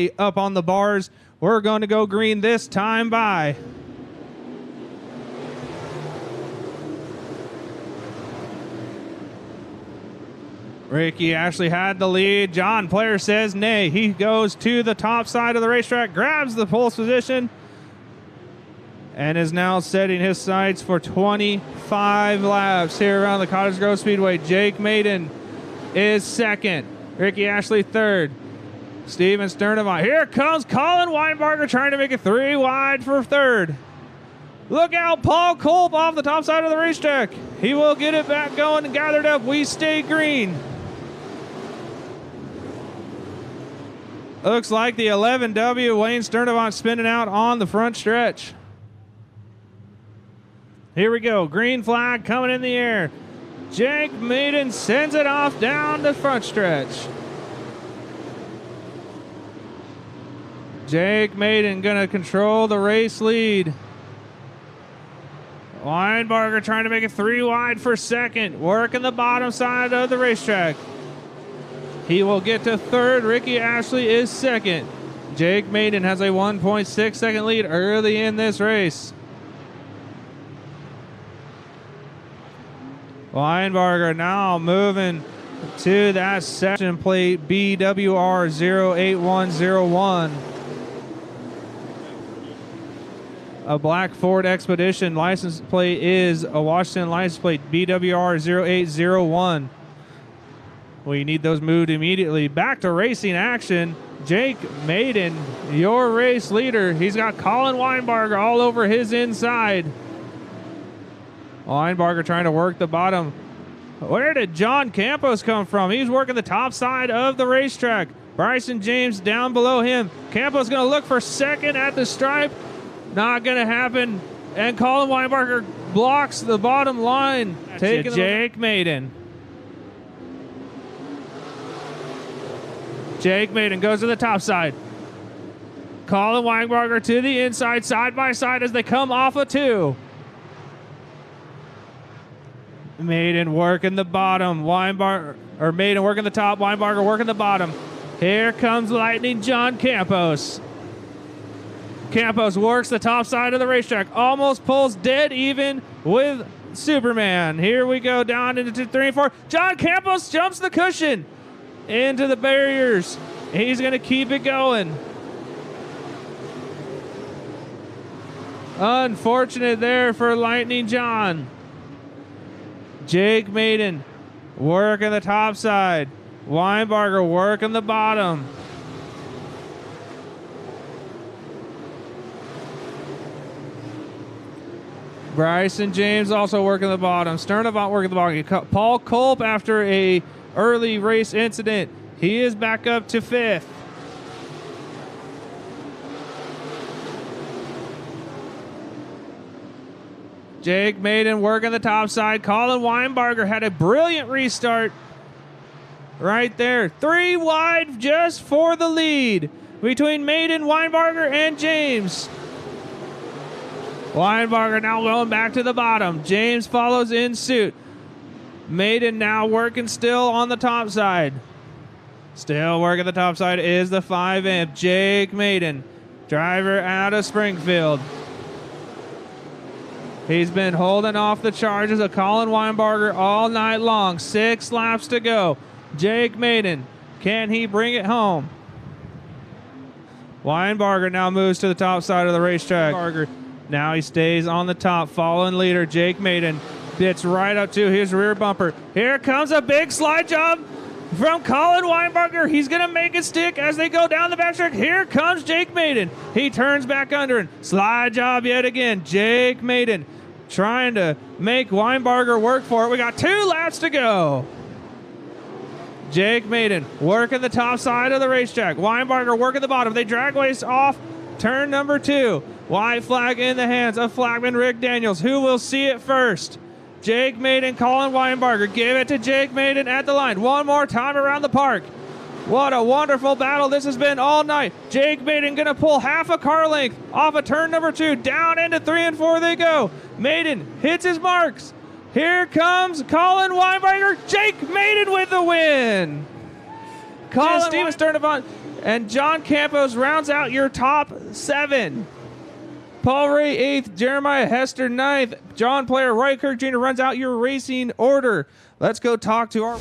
way up on the bars. We're going to go green this time by. Ricky Ashley had the lead. John Player says nay. He goes to the top side of the racetrack, grabs the pole position, and is now setting his sights for 25 laps here around the Cottage Grove Speedway. Jake Maiden is second. Ricky Ashley third. Steven Sternavant. Here comes Colin Weinbarger trying to make it 3 wide for third. Look out, Paul Culp off the top side of the racetrack. He will get it back going and gathered up. We stay green. Looks like the 11W Wayne Sternavant spinning out on the front stretch. Here we go. Green flag coming in the air. Jake Maiden sends it off down the front stretch. Jake Maiden going to control the race lead. Weinbarger trying to make it 3 wide for second. Working the bottom side of the racetrack. He will get to third. Ricky Ashley is second. Jake Maiden has a 1.6 second lead early in this race. Weinbarger now moving to that section plate BWR 08101. A black Ford Expedition license plate is a Washington license plate BWR 0801. We need those moved immediately. Back to racing action. Jake Maiden, your race leader. He's got Colin Weinbarger all over his inside. Weinbarger trying to work the bottom. Where did John Campos come from? He's working the top side of the racetrack. Bryson James down below him. Campos going to look for second at the stripe. Not going to happen. And Colin Weinbarger blocks the bottom line. Taking Jake Maiden. Jake Maiden goes to the top side. Colin Weinbarger to the inside, side by side as they come off of 2. Maiden working the bottom. Maiden working the top. Weinbarger working the bottom. Here comes Lightning John Campos. Campos works the top side of the racetrack. Almost pulls dead even with Superman. Here we go down into 3 and 4. John Campos jumps the cushion into the barriers. He's going to keep it going. Unfortunate there for Lightning John. Jake Maiden working the top side. Weinbarger working the bottom. Bryson James also working the bottom. Sternavant working the bottom. Paul Culp after a early race incident. He is back up to 5th. Jake Maiden working the top side. Colin Weinbarger had a brilliant restart right there. 3 wide just for the lead between Maiden, Weinbarger, and James. Weinbarger now going back to the bottom. James follows in suit. Maiden now working still on the top side. Still working the top side is the 5 amp. Jake Maiden, driver out of Springfield. He's been holding off the charges of Colin Weinbarger all night long. 6 laps to go. Jake Maiden, can he bring it home? Weinbarger now moves to the top side of the racetrack. Now he stays on the top, following leader Jake Maiden. Gets right up to his rear bumper. Here comes a big slide job from Colin Weinbarger. He's going to make it stick as they go down the backtrack. Here comes Jake Maiden. He turns back under and slide job yet again. Jake Maiden trying to make Weinbarger work for it. We got 2 laps to go. Jake Maiden working the top side of the racetrack. Weinbarger working the bottom. They drag race off turn number 2. White flag in the hands of flagman Rick Daniels. Who will see it first? Jake Maiden, Colin Weinbarger. Give it to Jake Maiden at the line. One more time around the park. What a wonderful battle this has been all night. Jake Maiden going to pull half a car length off of turn number 2. Down into 3 and 4 they go. Maiden hits his marks. Here comes Colin Weinbarger. Jake Maiden with the win. Steven Sturdivant and John Campos rounds out your top 7. Paul Ray 8th, Jeremiah Hester 9th, John Player Roy Kirk Jr. runs out your racing order. Let's go talk to our...